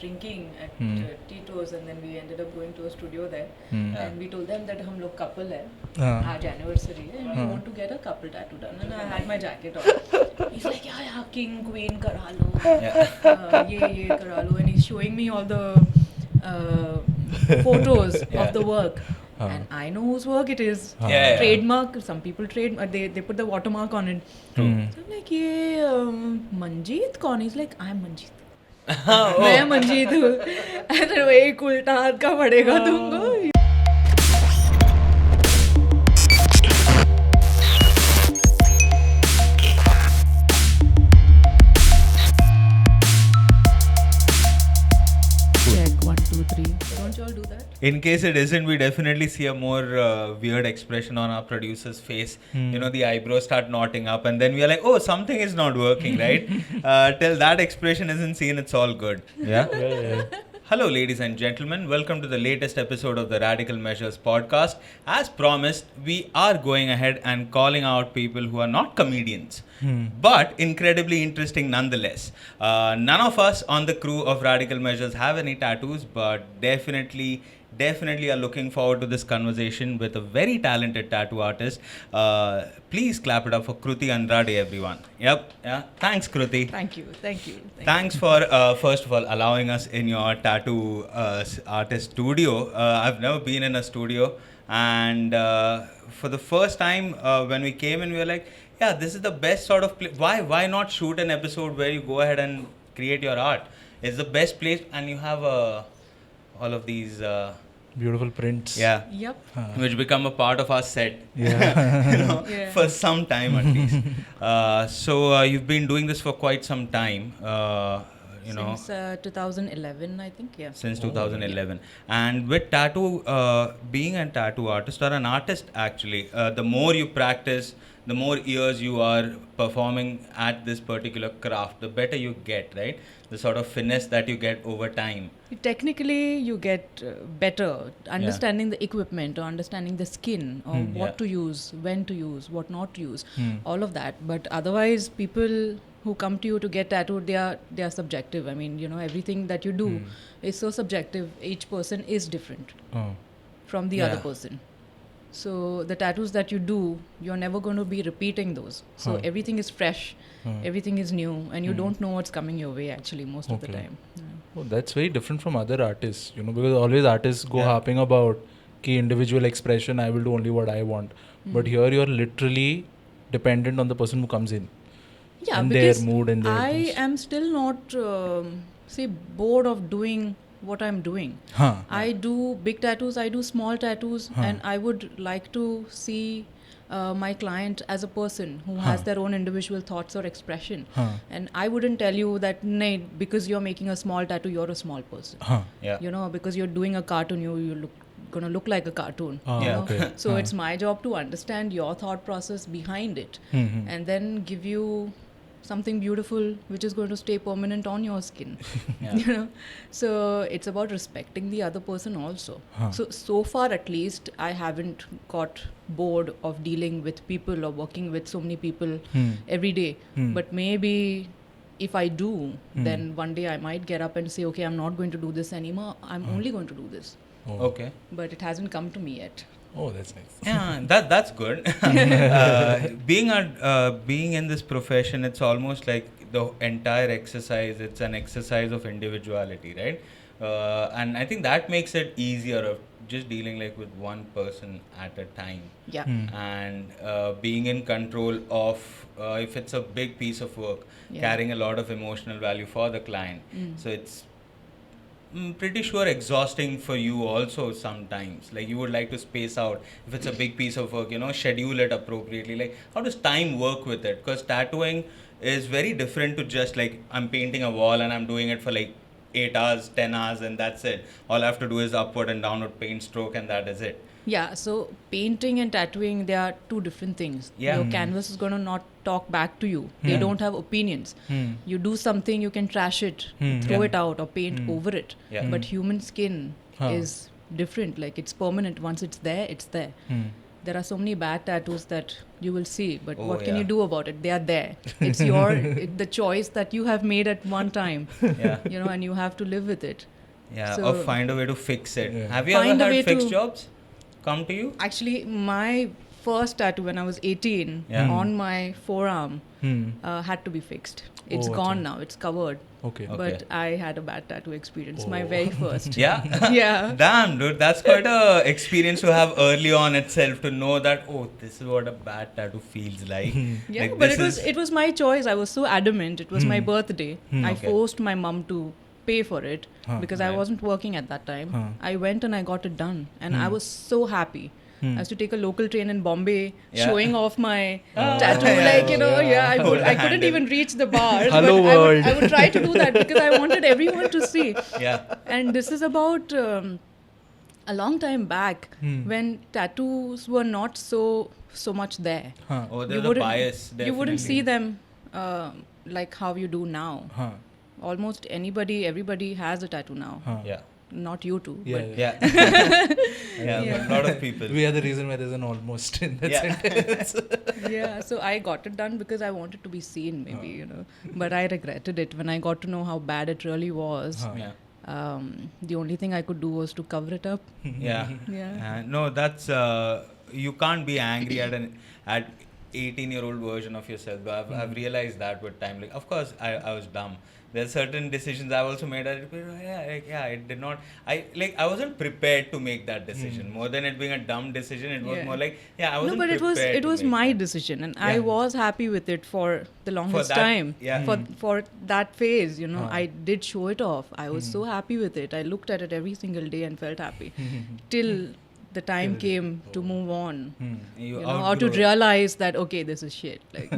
drinking at Tito's, and then we ended up going to a studio there. And we told them that hum log couple hai, aaj anniversary hai, and we want to get a couple tattoo done. And I had my jacket on. He's like, yeah, king, queen, kara lo, ye kara lo, and he's showing me all the photos of the work. And I know whose work it is. Trademark. Some people they put the watermark on it. So I'm like, ye Manjeet kaun? He's like, I'm Manjeet. मैं मंजीत हूँ. अरे वो एक उल्टा हाथ का पड़ेगा तुमको. Check 1, 2, 3. Don't you all do that? In case it isn't, we definitely see a more weird expression on our producer's face. You know, the eyebrows start knotting up, and then we are like, oh, something is not working, right? Till that expression isn't seen, it's all good. Yeah? Hello, ladies and gentlemen. Welcome to the latest episode of the Radical Measures podcast. As promised, we are going ahead and calling out people who are not comedians, but incredibly interesting nonetheless. None of us on the crew of Radical Measures have any tattoos, but definitely are looking forward to this conversation with a very talented tattoo artist. Please clap it up for Kruti Andrade, everyone. Yep. Yeah. Thanks, Kruti. Thank you. Thanks for, first of all, allowing us in your tattoo artist studio. I've never been in a studio. And for the first time, when we came in, we were like, yeah, this is the best sort of place. Why not shoot an episode where you go ahead and create your art? It's the best place, and you have all of these beautiful prints. Yeah. Yep. Which become a part of our set. Yeah. For some time at least. So you've been doing this for quite some time. Since 2011, I think. Yeah. Since 2011. And with tattoo, being a tattoo artist or an artist actually, the more you practice, the more years you are performing at this particular craft, the better you get, right? The sort of finesse that you get over time. Technically, you get better understanding the equipment or understanding the skin or what to use, when to use, what not to use, all of that. But otherwise, people who come to you to get tattooed, they are subjective. I mean, everything that you do is so subjective. Each person is different from the other person. So the tattoos that you do, you're never going to be repeating those. So everything is fresh, everything is new, and you don't know what's coming your way actually most of the time. Yeah. Oh, that's very different from other artists, because always artists go harping about key individual expression, I will do only what I want. But here you're literally dependent on the person who comes in. Yeah, and because their mood and their I things. am still not, bored of doing what I'm doing. I do big tattoos, I do small tattoos, and I would like to see my client as a person who has their own individual thoughts or expression. And I wouldn't tell you that, nay, because you're making a small tattoo, you're a small person. Because you're doing a cartoon, you're gonna look like a cartoon. Okay. So it's my job to understand your thought process behind it, and then give you something beautiful which is going to stay permanent on your skin. So it's about respecting the other person also. So far at least I haven't got bored of dealing with people or working with so many people every day. But maybe if I do, then one day I might get up and say, okay, I'm not going to do this anymore, I'm only going to do this. Okay. But it hasn't come to me yet. Oh, that's nice. Yeah, that's good. Being in this profession, it's almost like the entire exercise. It's an exercise of individuality, right? And I think that makes it easier of just dealing like with one person at a time. Yeah. And being in control of if it's a big piece of work, carrying a lot of emotional value for the client. So it's pretty sure exhausting for you also sometimes. Like you would like to space out if it's a big piece of work, schedule it appropriately. Like how does time work with it? Because tattooing is very different to just like I'm painting a wall and I'm doing it for like 8 hours, 10 hours and that's it. All I have to do is upward and downward paint stroke and that is it. Yeah, so painting and tattooing, they are two different things. Your canvas is going to not talk back to you. They don't have opinions. You do something, you can trash it, throw it out or paint over it. But human skin is different. Like it's permanent. Once it's there, it's there. there are so many bad tattoos that you will see, but Oh, what can yeah. you do about it? They are there. It's the choice that you have made at one time, Yeah. and you have to live with it. Yeah, So- or find a way to fix it. Yeah. Have you Find a ever way had fixed to- jobs come to you? Actually, my first tattoo when I was 18 Yeah. on my forearm Hmm. had to be fixed. It's Oh, gone acha. now. It's covered. Okay. Okay. But I had a bad tattoo experience. My Oh. very first. Yeah. Yeah. Damn, dude, that's quite a experience to have early on itself, to know that, oh, this is what a bad tattoo feels like. Yeah, Like, but this it was my choice. I was so adamant. It was my birthday. I Okay. forced my mum to pay for it Huh. because I Right. wasn't working at that time. Huh. I went and I got it done, and I was so happy. Hmm. I used to take a local train in Bombay, Yeah. showing off my Oh, tattoo. yeah, Like, yeah. I Hold the couldn't handle. even reach the bars. Hello, but world. I would try to do that because I wanted everyone to see. Yeah. And this is about a long time back when tattoos were not so much there. Huh. Oh, You there's a wouldn't- bias. You wouldn't see definitely. them like how you do now. Huh. Almost everybody has a tattoo now. Huh. Yeah. Not you two. Yeah. But Yeah. Yeah. Yeah, a lot of people. We are the reason why there's an almost in that Yeah. sentence. yeah, so I got it done because I wanted to be seen, maybe, But I regretted it when I got to know how bad it really was. Huh. Yeah. The only thing I could do was to cover it up. Yeah. Yeah. No, that's you can't be angry at 18-year-old version of yourself. I've realized that with time. Like, of course, I was dumb. There are certain decisions I've also made. It did not. I wasn't prepared to make that decision. More than it being a dumb decision, it was Yeah. more like, I No, wasn't but prepared. it was to make my that. decision, and I Yeah. was happy with it for the longest that- time. yeah. For that phase, Huh. I did show it off. I was so happy with it. I looked at it every single day and felt happy. Till the time came to move on. You Or to outgrow it. realize that, okay, this is shit. Like,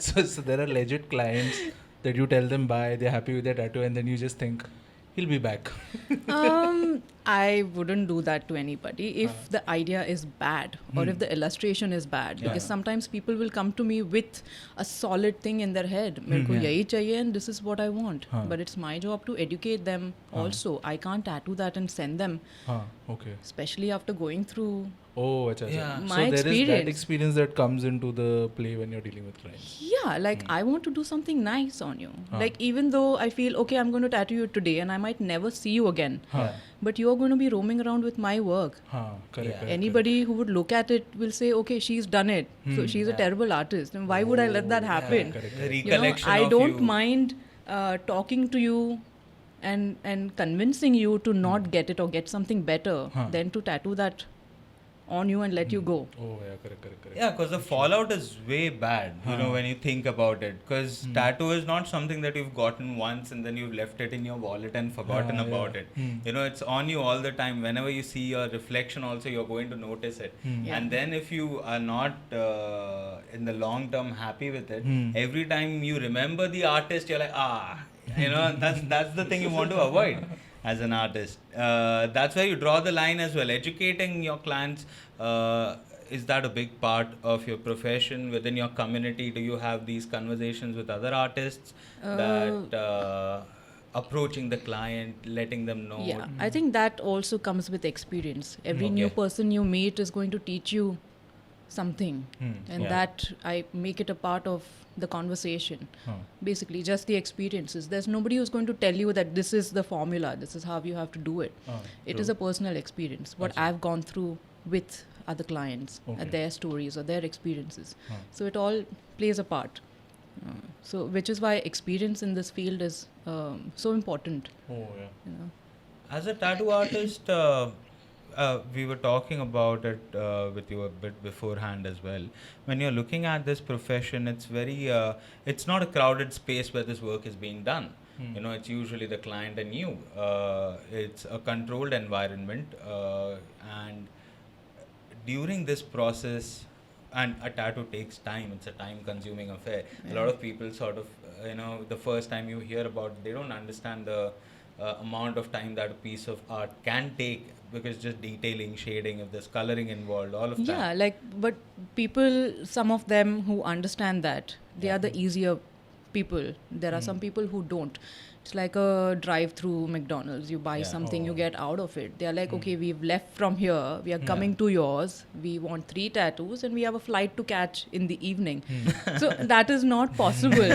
So there are legit clients that you tell them bye, they're happy with their tattoo, and then you just think, he'll be back. I wouldn't do that to anybody if the idea is bad or if the illustration is bad. Yeah. Because sometimes people will come to me with a solid thing in their head. मेरे को यही चाहिए and this is what I want. Huh. But it's my job to educate them also. I can't tattoo that and send them, Huh. Okay. especially after going through. Oh, acha, acha. Yeah. So My there is that experience. experience that comes into the play when you're dealing with clients. Yeah, like I want to do something nice on you. Like even though I feel, okay, I'm going to tattoo you today and I might never see you again. Huh. But you're going to be roaming around with my work. Huh. Correct. Yeah. correct, Anybody who would look at it will say, okay, she's done it. So she's a terrible artist. And why would I let that happen? correct, The You know, recollection I of don't you. mind talking to you and convincing you to not get it or get something better than to tattoo that on you and let you go. Oh, yeah, correct. Yeah, because the fallout is way bad, when you think about it. Because tattoo is not something that you've gotten once and then you've left it in your wallet and forgotten about it. It's on you all the time. Whenever you see your reflection also, you're going to notice it. Yeah. And then if you are not in the long term happy with it, every time you remember the artist, you're like, that's the thing you want to avoid as an artist. That's where you draw the line as well. Educating your clients, is that a big part of your profession within your community? Do you have these conversations with other artists that approaching the client, letting them know? Yeah, I think that also comes with experience. Every new Okay. person you meet is going to teach you something. And Yeah. that I make it a part of the conversation. Basically, just the experiences. There's nobody who's going to tell you that this is the formula, this is how you have to do it. It is a personal experience, what I've gone through with other clients, their stories or their experiences. So it all plays a part. So which is why experience in this field is so important. Oh, yeah. As a tattoo artist, we were talking about it with you a bit beforehand as well. When you're looking at this profession, it's very, it's not a crowded space where this work is being done. It's usually the client and you. It's a controlled environment, and during this process, and a tattoo takes time. It's a time-consuming affair. A lot of people sort of, the first time you hear about it, they don't understand the amount of time that a piece of art can take, because just detailing, shading, if there's coloring involved, all of Yeah, that. like, but people, some of them who understand that, they are the easier people. There are some people who don't. It's like a drive-through McDonald's. You buy something, you get out of it. They're like, okay, we've left from here. We are coming to yours. We want 3 tattoos and we have a flight to catch in the evening. So that is not possible.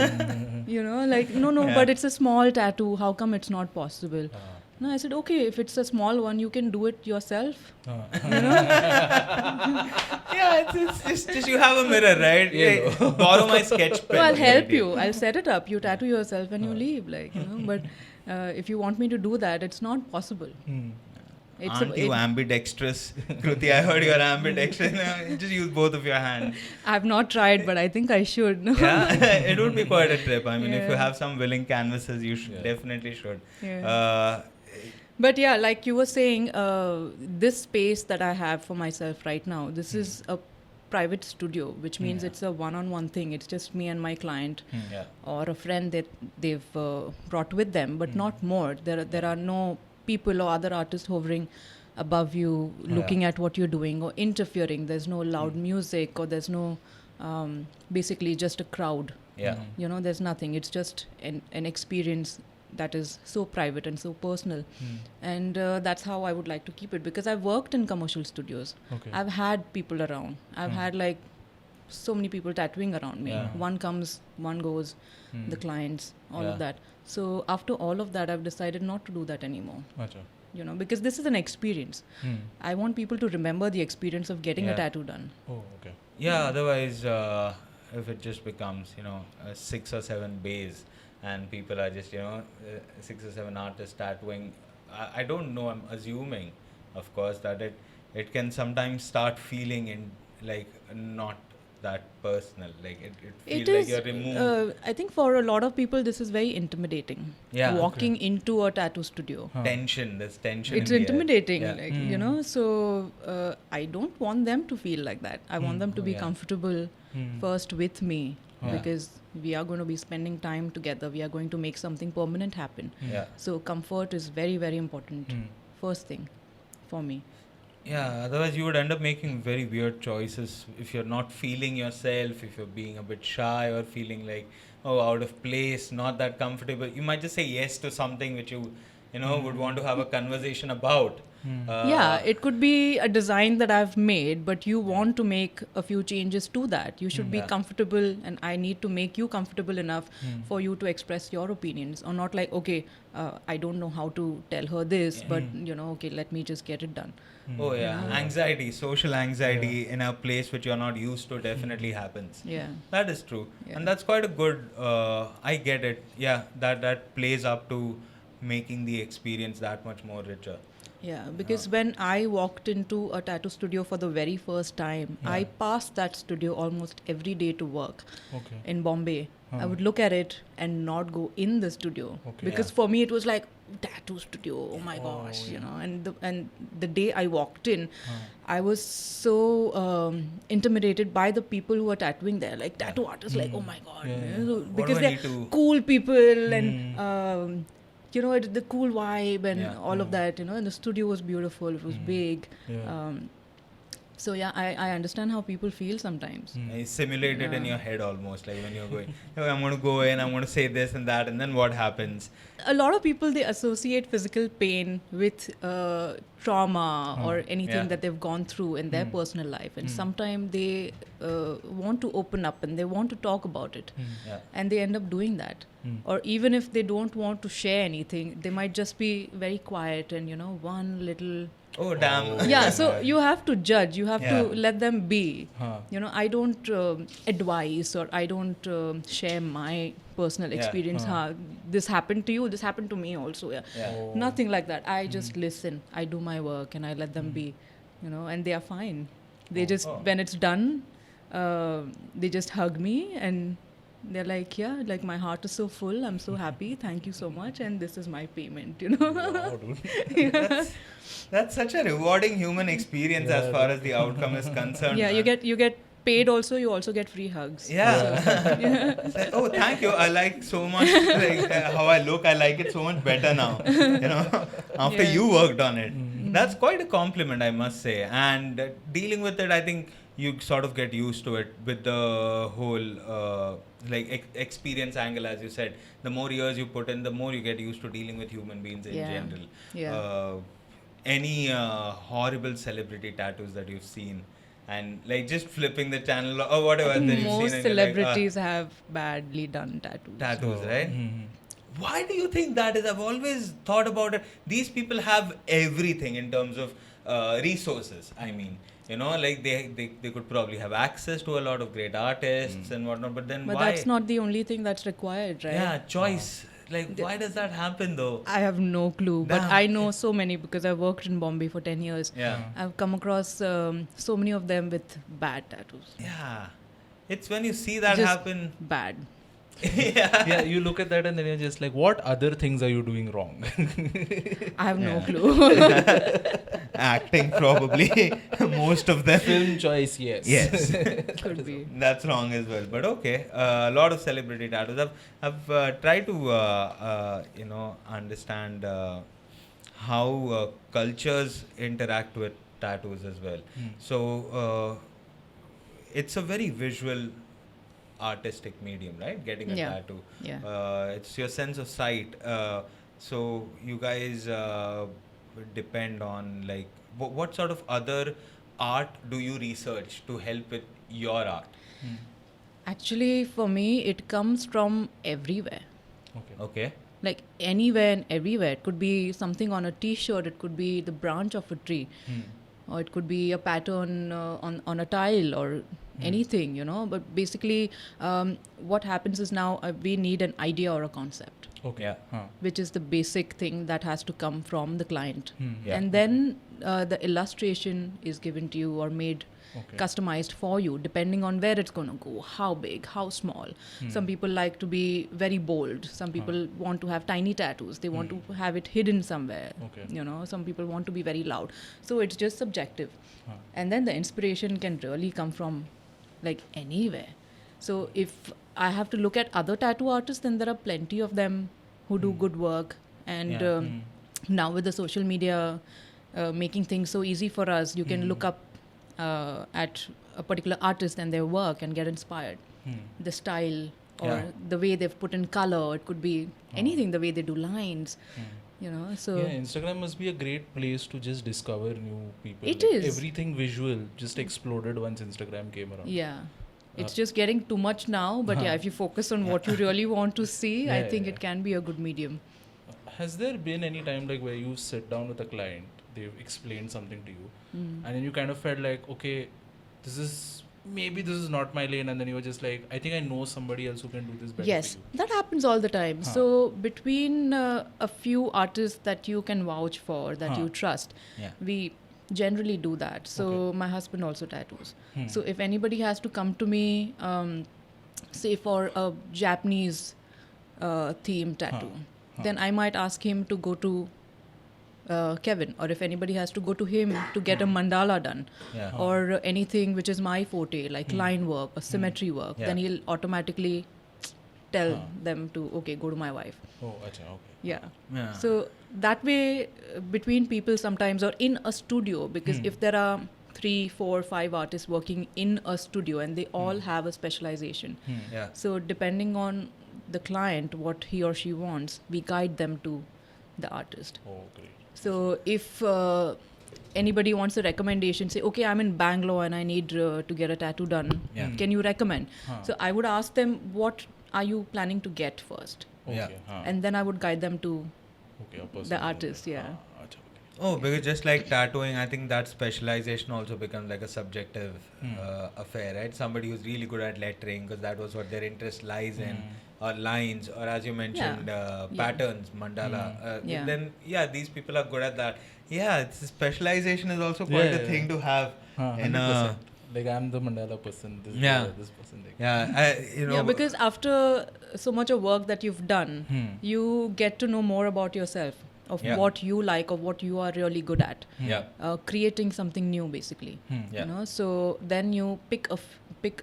Like, no, but it's a small tattoo. How come it's not possible? No, I said, okay, if it's a small one, you can do it yourself. It's just you have a mirror, right? Hey, borrow my sketch pen. No, I'll help you. I'll set it up. You tattoo yourself and you leave, But if you want me to do that, it's not possible. Aren't you ambidextrous? Kruti, I heard you're ambidextrous. Just use both of your hands. I've not tried, but I think I should. Yeah, it would be quite a trip. I mean, if you have some willing canvases, you definitely should. But yeah, like you were saying, this space that I have for myself right now, this is a private studio, which means it's a one-on-one thing. It's just me and my client or a friend that they've brought with them, but not more. There are no people or other artists hovering above you, looking at what you're doing or interfering. There's no loud music or there's no basically just a crowd. There's nothing. It's just an experience that is so private and so personal. And that's how I would like to keep it, because I've worked in commercial studios. I've had people around. I've had like so many people tattooing around me. One comes, one goes, the clients, all of that. So after all of that, I've decided not to do that anymore. Because this is an experience. I want people to remember the experience of getting a tattoo done. Otherwise, if it just becomes, 6 or 7 bays, and people are just, 6 or 7 artists tattooing. I don't know, I'm assuming, of course, that it can sometimes start feeling like not that personal. Like it feels like you're removed. I think for a lot of people, this is very intimidating. Walking into a tattoo studio. Tension, there's tension. It's intimidating, so I don't want them to feel like that. I want them to be comfortable first with me. Because we are going to be spending time together. We are going to make something permanent happen. So comfort is very, very important. First thing for me. Otherwise you would end up making very weird choices if you're not feeling yourself, if you're being a bit shy or feeling like, out of place, not that comfortable. You might just say yes to something which you would want to have a conversation about. It could be a design that I've made, but you want to make a few changes to that. You should be comfortable, and I need to make you comfortable enough for you to express your opinions, or not like, okay, I don't know how to tell her this, but okay, let me just get it done. Anxiety, social anxiety in a place which you're not used to definitely happens. That is true. And that's quite a good, I get it. That plays up to making the experience that much more richer. Because when I walked into a tattoo studio for the very first time, I passed that studio almost every day to work in Bombay. I would look at it and not go in the studio because for me it was like, tattoo studio, oh my gosh, and the day I walked in, I was so intimidated by the people who were tattooing there, like tattoo artists, like, oh my god, because they're cool people and the cool vibe and all of that, and the studio was beautiful, it was big. So I understand how people feel sometimes. You simulate it in your head almost, like when you're going, I'm going to go in, I'm going to say this and that, and then what happens? A lot of people, they associate physical pain with trauma or anything that they've gone through in their personal life, and sometimes they want to open up and they want to talk about it, and they end up doing that. Or even if they don't want to share anything, they might just be very quiet and one little... Oh damn. So you have to judge, you have to let them be. I don't advise or I don't share my personal experience. This happened to you, this happened to me also. Nothing like that. I just listen, I do my work and I let them be, and they are fine. They just, when it's done, they just hug me and they're like, like my heart is so full, I'm so happy, thank you so much, and this is my payment, Wow, dude. That's such a rewarding human experience as far as the outcome is concerned. You get paid also, you also get free hugs. Oh, thank you. I like so much how I look. I like it so much better now. After you worked on it. That's quite a compliment, I must say. And dealing with it, I think you sort of get used to it with the whole experience angle, as you said. The more years you put in, the more you get used to dealing with human beings in general. Yeah. Any horrible celebrity tattoos that you've seen, and like just flipping the channel or whatever I think that you've most seen, and you're like, celebrities have badly done tattoos. tattoos, Oh. right? Why do you think that is? I've always thought about it. These people have everything in terms of resources. I mean, like they could probably have access to a lot of great artists and whatnot, but then But why? that's not the only thing that's required, right? Yeah, choice. Like, why does that happen though? I have no clue, but Damn. I know so many because I worked in Bombay for 10 years. Yeah. I've come across so many of them with bad tattoos. Yeah. It's when you see that Just happen. Bad. Yeah, you look at that and then you're just like, what other things are you doing wrong? I have no Yeah. clue. Acting, probably. Most of them. Film choice, yes. Yes. Could be. That's wrong as well. But okay. A lot of celebrity tattoos. I've tried to, understand how cultures interact with tattoos as well. So, it's a very visual artistic medium, right? Getting a tattoo. Yeah. It's your sense of sight. So you guys depend on like what sort of other art do you research to help with your art? Actually, for me, it comes from everywhere. Okay. Like anywhere and everywhere. It could be something on a t-shirt, it could be the branch of a tree, or it could be a pattern on a tile or anything, But basically, what happens is now we need an idea or a concept, Okay. Yeah. which is the basic thing that has to come from the client. Yeah. And then the illustration is given to you or made Okay. customized for you depending on where it's going to go, how big, how small. Some people like to be very bold, some people want to have tiny tattoos, they want to have it hidden somewhere. Okay. Some people want to be very loud, so it's just subjective. And then the inspiration can really come from like anywhere. So if I have to look at other tattoo artists, then there are plenty of them who do good work. And Yeah. now with the social media making things so easy for us, you can look up at a particular artist and their work and get inspired. The style or Yeah. the way they've put in color, it could be anything, the way they do lines, so Yeah, Instagram must be a great place to just discover new people. It Like, is. Everything visual just exploded once Instagram came around. yeah. It's just getting too much now, but yeah, if you focus on what you really want to see, I Yeah, think yeah. it can be a good medium. Has there been any time like where you sit down with a client, they've explained something to you, and then you kind of felt like, okay, this is not my lane, and then you were just like, I think I know somebody else who can do this better Yes, for you. that happens all the time. So between a few artists that you can vouch for, that you trust, Yeah. we generally do that. So Okay. my husband also tattoos. So if anybody has to come to me, say for a Japanese theme tattoo, then I might ask him to go to Kevin, or if anybody has to go to him to get a mandala done, Yeah. or anything which is my forte, like line work or symmetry work, Yeah. then he'll automatically tell them to, okay, go to my wife. Oh, acha, okay. Yeah. Yeah. So that way, between people sometimes, or in a studio, because if there are 3, 4, 5 artists working in a studio and they all have a specialization. Yeah. So depending on the client, what he or she wants, we guide them to the artist. Oh, great. So if anybody wants a recommendation, say, okay, I'm in Bangalore and I need to get a tattoo done. Yeah. Can you recommend? So I would ask them, what are you planning to get first? Okay. Yeah. And then I would guide them to Okay, a person the who- artist, yeah. Acha, okay. Oh, because just like tattooing, I think that specialization also becomes like a subjective affair, right? Somebody who's really good at lettering because that was what their interest lies in, or lines, or as you mentioned, patterns, mandala. Yeah. Then, these people are good at that. Yeah, specialization is also quite a Yeah. thing to have. In 100%. Like, I'm the mandala person, this person. Like. Yeah, because after so much of work that you've done, you get to know more about yourself, of what you like, of what you are really good at. Yeah. Creating something new, basically. Yeah. So then you pick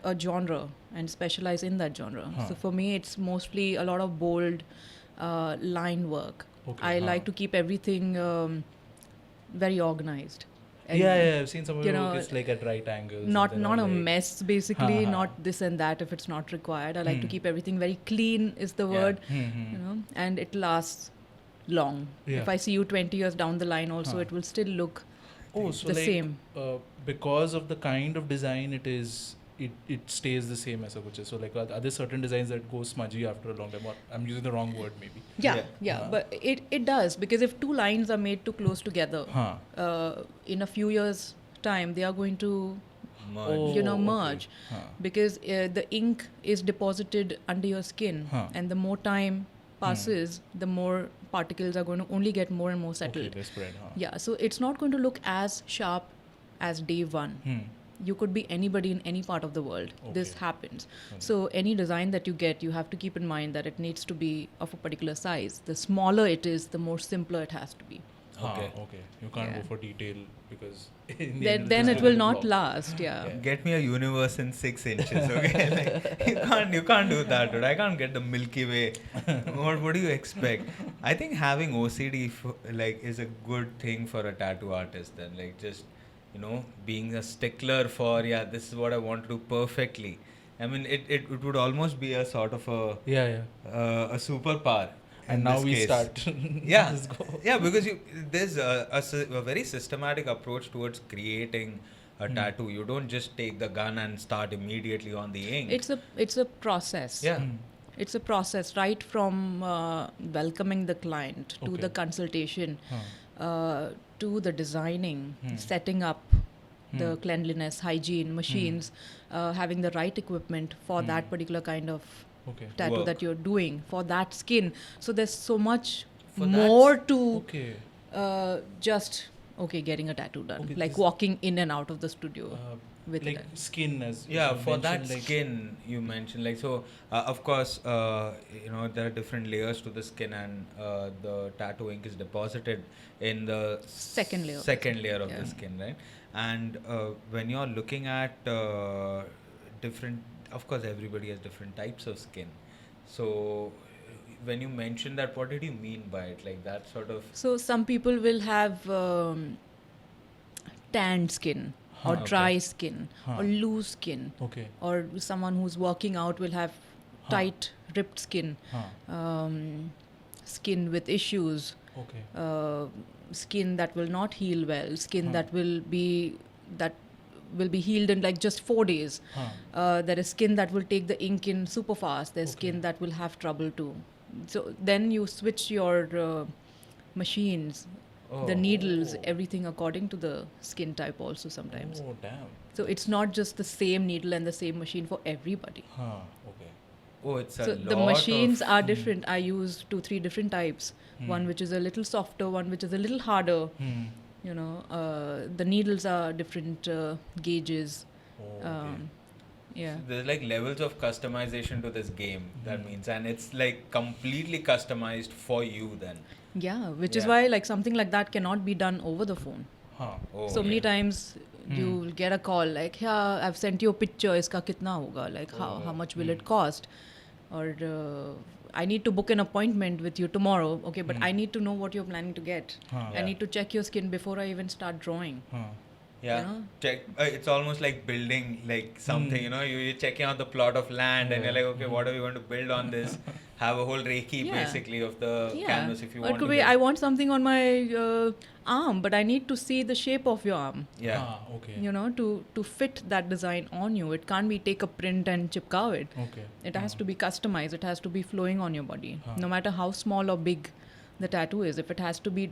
a genre and specialize in that genre. So for me, it's mostly a lot of bold line work. Okay. I like to keep everything very organized. And, I've seen some of you your know, work. It's like at right angles. not and then not I'm a like, mess basically, Ha, ha. not this and that if it's not required. I like to Hmm. keep everything very clean is the word, Hmm. you know, and it lasts long. Yeah. If I see you 20 years down the line also, Huh. it will still look Oh, so the like same. because of the kind of design it is, it stays the same as such. So like are there certain designs that go smudgy after a long time? Or I'm using the wrong word maybe. Yeah, but it does, because if two lines are made too close together, Huh. in a few years time they are going to Merge. you know, okay. merge, because the ink is deposited under your skin, Huh. and the more time passes, the more particles are going to only get more and more settled. Okay, they spread. Yeah, so it's not going to look as sharp as day one. You could be anybody in any part of the world. This Okay. happens. So any design that you get, you have to keep in mind that it needs to be of a particular size. The smaller it is, the more simpler it has to be. Okay. You can't Yeah. go for detail because in the end Then just it give will a not block. last. Yeah. Get me a universe in 6 inches, okay? Like, you can't do that, dude. I can't get the Milky Way. What do you expect? I think having OCD like is a good thing for a tattoo artist. Then, like, just, you know, being a stickler for, this is what I want to do perfectly. I mean, it would almost be a sort of a superpower. And in now this we case. start. Yeah, Let's go. yeah, because there's a very systematic approach towards creating a tattoo. You don't just take the gun and start immediately on the ink. It's a process. Yeah. It's a process, right from welcoming the client to Okay. the consultation, to the designing, setting up the cleanliness, hygiene, machines, having the right equipment for that particular kind of Okay. tattoo Work. that you're doing for that skin. So there's so much For that more to Okay. just getting a tattoo done, Okay, like this- walking in and out of the studio with like it. skin as Yeah, you for that mentioned, like, skin you mentioned, like, so of course, you know, there are different layers to the skin, and the tattoo ink is deposited in the Second layer. second layer of Yeah. the skin, right? And when you're looking at different, of course everybody has different types of skin, so when you mentioned that, what did you mean by it? Like that sort of So some people will have tanned skin, or Okay. dry skin, Huh. or loose skin, Okay. or someone who's working out will have tight, ripped skin, skin with issues, Okay. skin that will not heal well, skin that will be healed in like just 4 days. There is skin that will take the ink in super fast. There's Okay. skin that will have trouble too. So then you switch your machines, the needles, Oh. everything according to the skin type also sometimes. Oh damn. So it's not just the same needle and the same machine for everybody. Okay. it's a So lot the machines of, are different. I use 2-3 different types. One which is a little softer, one which is a little harder. You know, the needles are different gauges. Okay. Yeah. there's like levels of customization to this game, that means, and it's like completely customized for you then. Yeah, which is Yeah. why like something like that cannot be done over the phone. So many times you will get a call like, yeah, I've sent you a picture, iska kitna hoga, like how much will it cost, or I need to book an appointment with you tomorrow. Okay, but I need to know what you're planning to get. I need to check your skin before I even start drawing. Yeah, You know? check. It's almost like building like something. You know, you're checking out the plot of land, and you're like, okay, what are we going to build on this? Have a whole reiki Yeah. basically of the canvas if you Or want it could to. be, build. I want something on my arm, but I need to see the shape of your arm. Yeah. Okay. You know, to fit that design on you. It can't be take a print and chipka it. Okay. It has to be customized. It has to be flowing on your body. No matter how small or big the tattoo is, if it has to be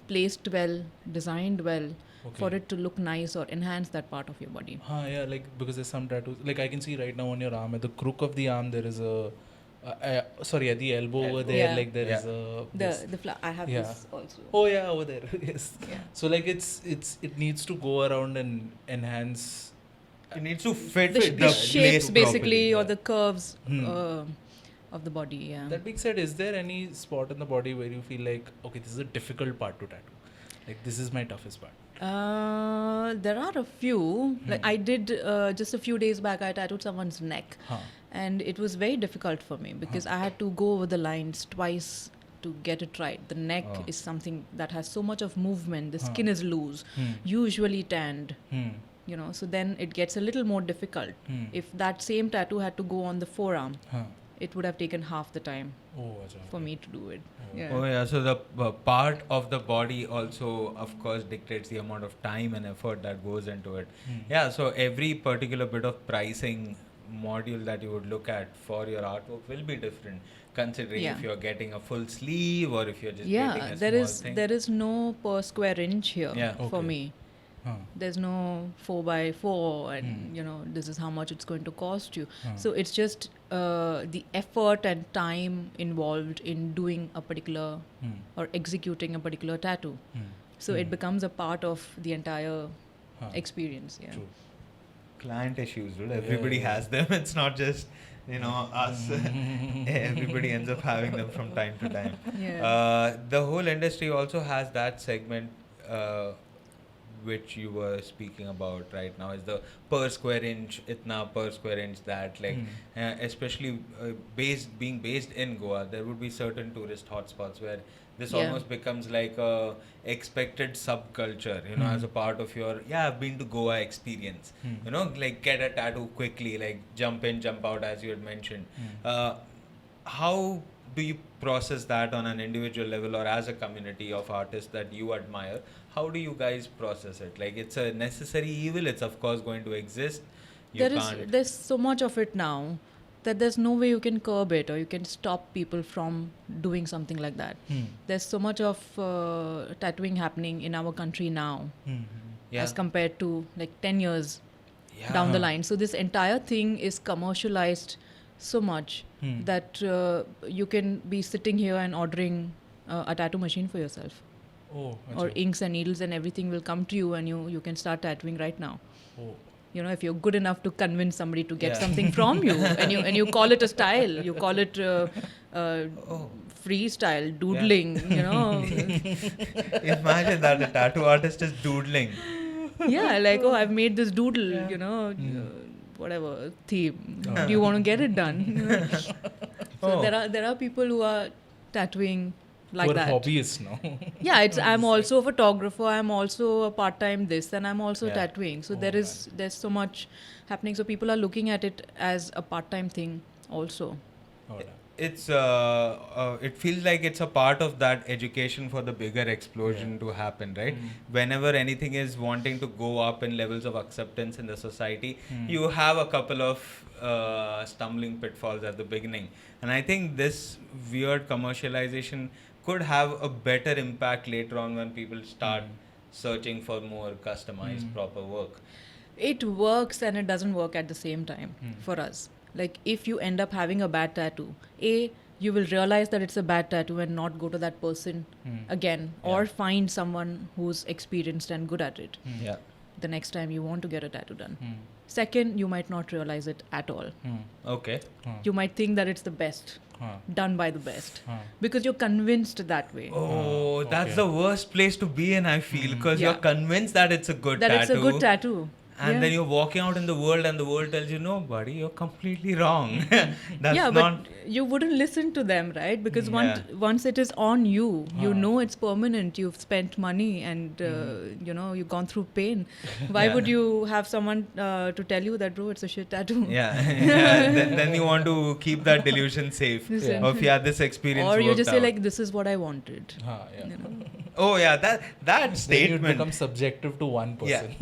placed well, designed well, for Okay. it to look nice or enhance that part of your body. Yeah, like because there's some tattoos. Like I can see right now on your arm, at the crook of the arm, there is a. Sorry, at the elbow over there, Yeah. like there is a. this- I have Yeah. this also. Oh yeah, over there. Yes. Yeah. So like it needs to go around and enhance. It needs to fit The, the, the shapes place basically, properly. or yeah. the curves Hmm. of the body. Yeah. That being said, is there any spot in the body where you feel like, okay, this is a difficult part to tattoo? Like this is my toughest part. There are a few. Like I did just a few days back. I tattooed someone's neck, and it was very difficult for me because I had to go over the lines twice to get it right. The neck Oh. is something that has so much of movement. The skin is loose, usually tanned. So then it gets a little more difficult. If that same tattoo had to go on the forearm, it would have taken half the time for me to do it. Oh yeah, so the part of the body also, of course, dictates the amount of time and effort that goes into it. Yeah, so every particular bit of pricing module that you would look at for your artwork will be different, considering if you're getting a full sleeve or if you're just getting a small thing. There is no per square inch here for me. There's no 4x4 and this is how much it's going to cost you. So it's just the effort and time involved in doing a particular or executing a particular tattoo. So it becomes a part of the entire experience. True. Client issues, dude. Everybody has them. It's not just us. Everybody ends up having them from time to time. The whole industry also has that segment which you were speaking about right now, is the per square inch itna, per square inch that, like especially being based in Goa, there would be certain tourist hotspots where this almost becomes like a expected subculture, as a part of your I've been to Goa experience. Like get a tattoo quickly, like jump in, jump out, as you had mentioned. How do you process that on an individual level, or as a community of artists that you admire? How do you guys process it? Like, it's a necessary evil, it's of course going to exist. There's so much of it now that there's no way you can curb it or you can stop people from doing something like that. There's so much of tattooing happening in our country now as compared to like 10 years down the line. So this entire thing is commercialized so much that you can be sitting here and ordering a tattoo machine for yourself. Or inks and needles and everything will come to you and you can start tattooing right now. If you're good enough to convince somebody to get something from you and you call it a style, you call it freestyle, doodling, Imagine that a tattoo artist is doodling. I've made this doodle, whatever theme. Do you want to get it done? So there are people who are tattooing like that. Hobbyists now. I'm also a photographer, I'm also a part-time this, and I'm also tattooing. So there's so much happening. So people are looking at it as a part-time thing also. It's it feels like it's a part of that education for the bigger explosion to happen, right? Whenever anything is wanting to go up in levels of acceptance in the society, you have a couple of stumbling pitfalls at the beginning, and I think this weird commercialization could have a better impact later on when people start searching for more customized proper work. It works and it doesn't work at the same time for us. Like, if you end up having a bad tattoo, you will realize that it's a bad tattoo and not go to that person again, or find someone who's experienced and good at it the next time you want to get a tattoo done. Second, you might not realize it at all. Okay. You might think that it's the best, done by the best, because you're convinced that way. That's the worst place to be in, I feel, because you're convinced that it's a good tattoo. It's a good tattoo. And then you're walking out in the world and the world tells you, no, buddy, you're completely wrong. But you wouldn't listen to them, right? Because once it is on you, you know it's permanent. You've spent money and, you've gone through pain. Why would you have someone to tell you that, bro, it's a shit tattoo? Then you want to keep that delusion safe. This experience or you just say, out. like, this is what I wanted. That statement. Then it becomes subjective to one person.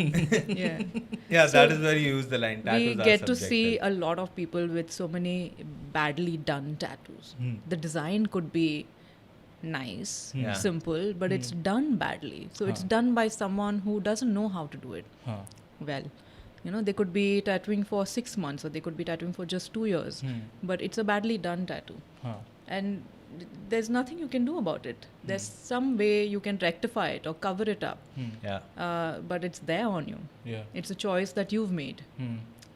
So that is where you use the line. Tattoos we get to see a lot of people with so many badly done tattoos. The design could be nice, simple, but it's done badly. So it's done by someone who doesn't know how to do it well. They could be tattooing for 6 months or they could be tattooing for just 2 years, but it's a badly done tattoo. And there's nothing you can do about it. There's some way you can rectify it or cover it up. But it's there on you. It's a choice that you've made.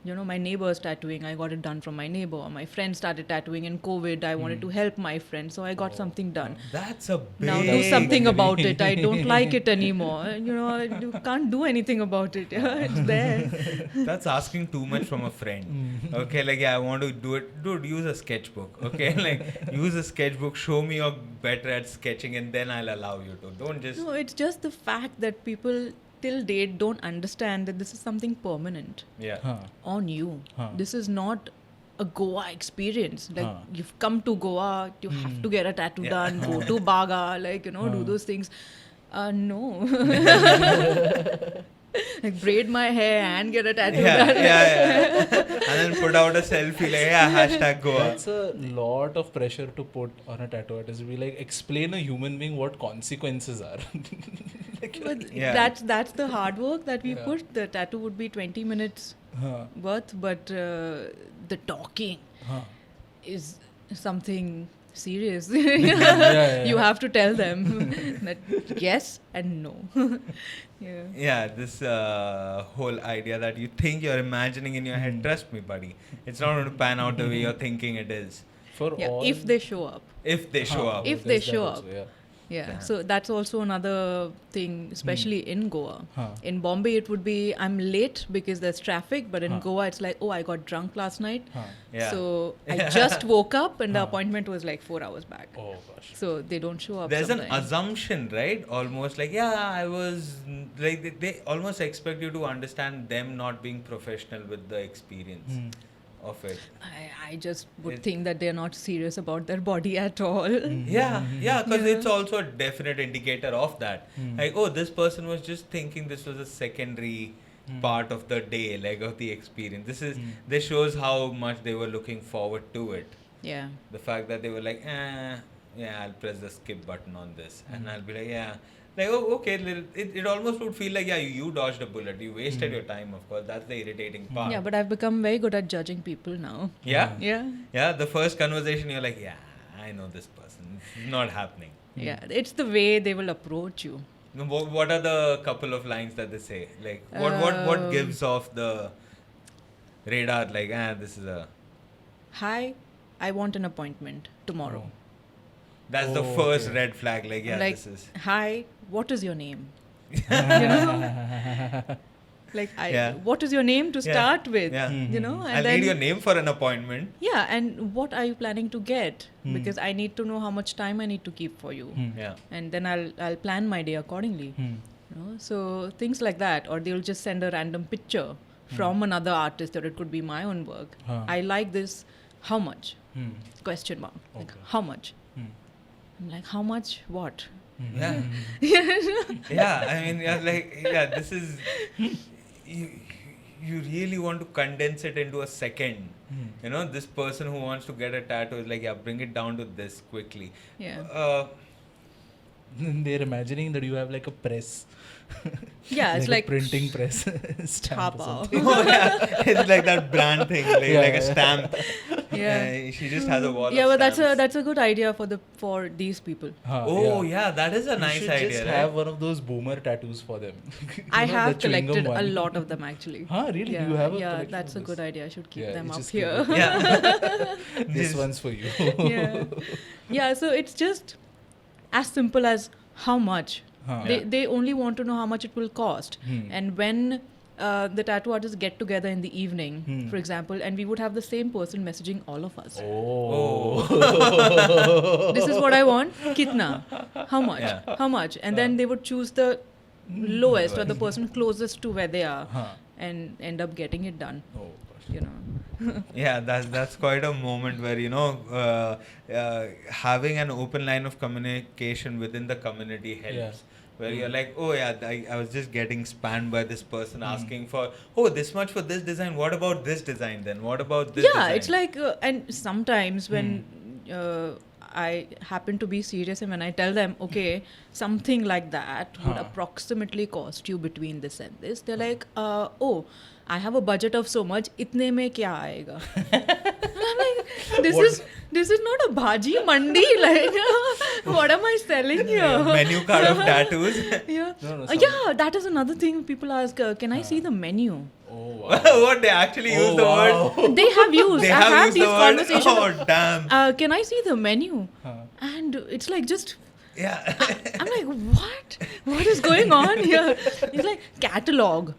my neighbor's tattooing, I got it done from my neighbor. My friend started tattooing in COVID. I wanted to help my friend, so I got something done. That's a big... Now do something about it. I don't like it anymore. You can't do anything about it. It's there. That's asking too much from a friend. Okay, like, yeah, I want to do it. Dude, use a sketchbook. Okay, like, use a sketchbook. Show me you're better at sketching, and then I'll allow you to. Don't just... No, it's just the fact that people till date don't understand that this is something permanent on you. This is not a Goa experience. Like, you've come to Goa, you have to get a tattoo done, go to Baga, like, do those things. No. Like, braid my hair and get a tattoo done. And then put out a selfie like, #Goa. That's a lot of pressure to put on a tattoo artist. We like explain a human being what consequences are. But that's the hard work that we put. The tattoo would be 20 minutes worth, but the talking is something serious. You have to tell them that yes and no. This whole idea that you think you're imagining in your head, trust me, buddy, it's not going to pan out the way you're thinking it is. If they show up. If they show up. If they show up. So that's also another thing, especially in Goa. In Bombay, it would be, I'm late because there's traffic, but in Goa, it's like, I got drunk last night. So I just woke up and the appointment was like 4 hours back. Oh, gosh. So they don't show up. There's sometimes. an assumption, right? Almost like, I was, like, they almost expect you to understand them not being professional with the experience of it. I just would think that they're not serious about their body at all. Because it's also a definite indicator of that. Like, this person was just thinking this was a secondary part of the day, like of the experience. This shows how much they were looking forward to it. Yeah. The fact that they were like, I'll press the skip button on this, and I'll be like, like, okay, it almost would feel like, you dodged a bullet. You wasted your time, of course. That's the irritating part. Yeah, but I've become very good at judging people now. Yeah? Yeah. The first conversation, you're like, I know this person. It's not happening. Yeah, it's the way they will approach you. What are the couple of lines that they say? Like, what gives off the radar? Like, this is a... Hi, I want an appointment tomorrow. That's the first red flag. Like, this is... Hi, what is your name? Like, what is your name to start with? And I'll need your name for an appointment. Yeah, and what are you planning to get? Because I need to know how much time I need to keep for you. And then I'll plan my day accordingly. So things like that. Or they'll just send a random picture from another artist, or it could be my own work. I like this. How much? Question mark. Like, how much? I'm like, how much what? I mean, this is... You really want to condense it into a second. This person who wants to get a tattoo is like, bring it down to this quickly. They're imagining that you have like a press. It's like a printing press stamp or something. It's like that brand thing, like a stamp. She just has a wall of but stamps. that's a good idea for these people. That is a nice idea. You should just have one of those boomer tattoos for them. I have collected a lot of them actually. Really? You have a collection that's of a good this? idea. I should keep them up just here. This one's for you. So it's just as simple as how much. They only want to know how much it will cost. And when the tattoo artists get together in the evening, for example, and we would have the same person messaging all of us. This is what I want. Kitna? How much? How much? And then they would choose the lowest or the person closest to where they are and end up getting it done. That's quite a moment where having an open line of communication within the community helps. Where you're like, I was just getting spammed by this person asking for, this much for this design. What about this design then? What about this design? It's like, and sometimes when I happen to be serious and when I tell them, okay, something like that would approximately cost you between this and this, they're like, I have a budget of so much, itne mein kya aayega? I'm like, this is not a bhaji mandi. Like, what am I selling here? Menu card of tattoos. That is another thing people ask. Can I see the menu? Oh, wow. What, they actually use Oh, the wow. word? They have used. They I have had used these the word. conversations. Oh, damn. Can I see the menu? Huh. And it's like just. Yeah. I'm like, what? What is going on here? It's like catalog.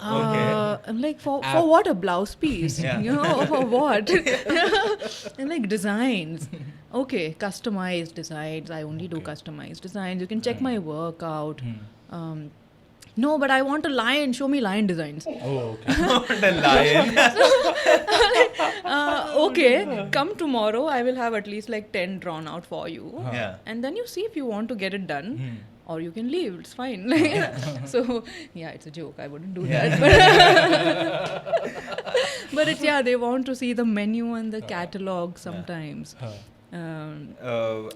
Okay. I'm like, for App. what, a blouse piece? Yeah. You know, for what? And like designs. Okay, customized designs. I only do Okay. customized designs. You can check my work out. Hmm. No, but I want a lion. Show me lion designs. Oh, okay. The lion. Okay, come tomorrow. I will have at least like 10 drawn out for you. Yeah. And then you see if you want to get it done. Hmm. Or you can leave, it's fine. So, yeah, it's a joke. I wouldn't do Yeah. that. But it's, yeah, they want to see the menu and the catalog sometimes. Huh.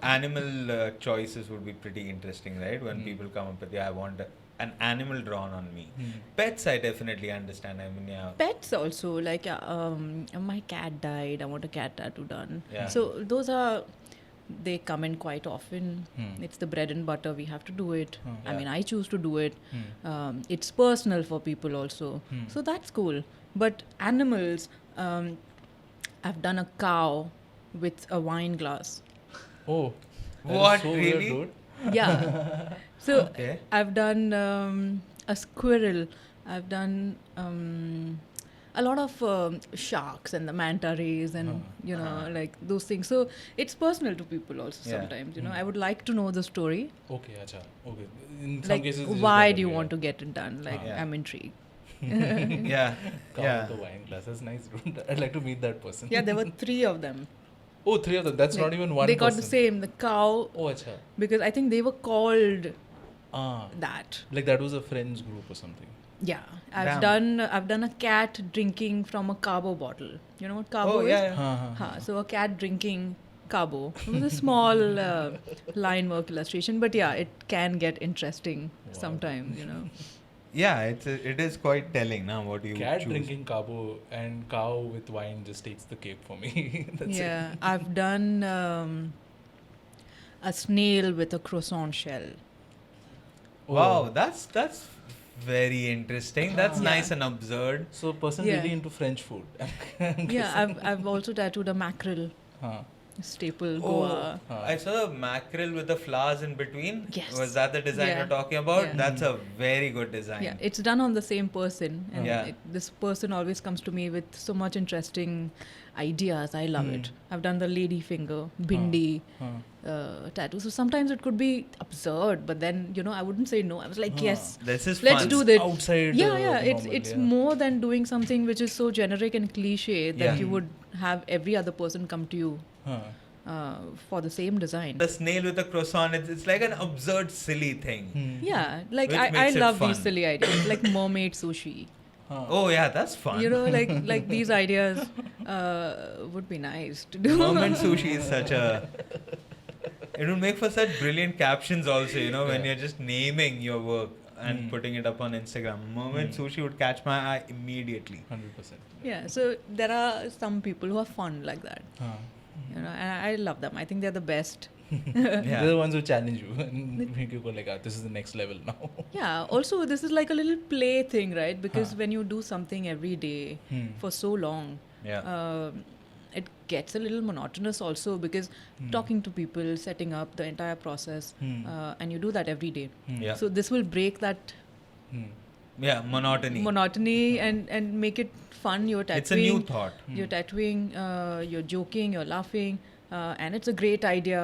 Animal choices would be pretty interesting, right? When people come up with, I want an animal drawn on me. Pets, I definitely understand. I mean, yeah. Pets also, like, my cat died. I want a cat tattoo done. Yeah. So, those are. They come in quite often. Hmm. It's the bread and butter. We have to do it. I Yeah. mean, I choose to do it. Hmm. It's personal for people also. Hmm. So that's cool. But animals, I've done a cow with a wine glass. Oh. that is What, so weird, really? dude. Yeah. So Okay. I've done a squirrel. I've done a lot of sharks and the manta rays and you know like those things. So it's personal to people also Yeah. sometimes. You know, I would like to know the story. Okay, acha. Okay. In some Like, cases, it's just why better, do you yeah. want to get it done? Like, Yeah. I'm intrigued. Yeah. Cow Yeah. with a wine glass. That's nice, dude. I'd like to meet that person. Yeah, there were 3 of them. Oh, 3 of them. That's not Like, even one They got person. the same, the cow, Oh, acha. because I think they were called Ah. that. Like that was a friends group or something. Yeah, I've Damn. done a cat drinking from a carbo bottle. You know what carbo Oh, is? yeah. Huh, so a cat drinking carbo. It was a small line work illustration, but yeah, it can get interesting Wow. sometimes. You know. Yeah, it is quite telling now what you Cat choose. drinking carbo and cow with wine just takes the cake for me. That's Yeah, I've done a snail with a croissant shell. it. Wow, that's very interesting. That's Yeah. nice and absurd. So person Yeah. really into French food. Yeah, I've also tattooed a mackerel Huh. staple Oh, Goa. I saw a mackerel with the flowers in between. Yes. Was that the design Yeah. you're talking about? Yeah. That's a very good design. Yeah, it's done on the same person, and Yeah. this person always comes to me with so much interesting ideas. I love it. I've done the lady finger, bindi tattoo. So sometimes it could be absurd, but then I wouldn't say no. I was like, yes, This is let's fun. do that. Outside. Yeah. It's normal, more than doing something which is so generic and cliche that Yeah. you would have every other person come to you Huh. for the same design. The snail with the croissant, it's like an absurd, silly thing. Yeah, like Which I makes it love these fun. silly ideas, like mermaid sushi. Huh. Oh, yeah, that's fun. Like these ideas would be nice to do. Mermaid sushi is such a... It would make for such brilliant captions also, when Yeah. you're just naming your work and putting it up on Instagram. Mermaid sushi would catch my eye immediately. 100%. Yeah, so there are some people who are fun like that, Huh. and I love them. I think they're the best. Yeah. They're the ones who challenge you and make you go like, this is the next level now. Yeah, also this is like a little play thing, right? Because when you do something every day for so long, Yeah. it gets a little monotonous also, because talking to people, setting up the entire process, and you do that every day. Yeah. So this will break that Yeah, monotony. and make it fun. You're tattooing. It's a new thought. You're tattooing, you're joking, you're laughing, and it's a great idea.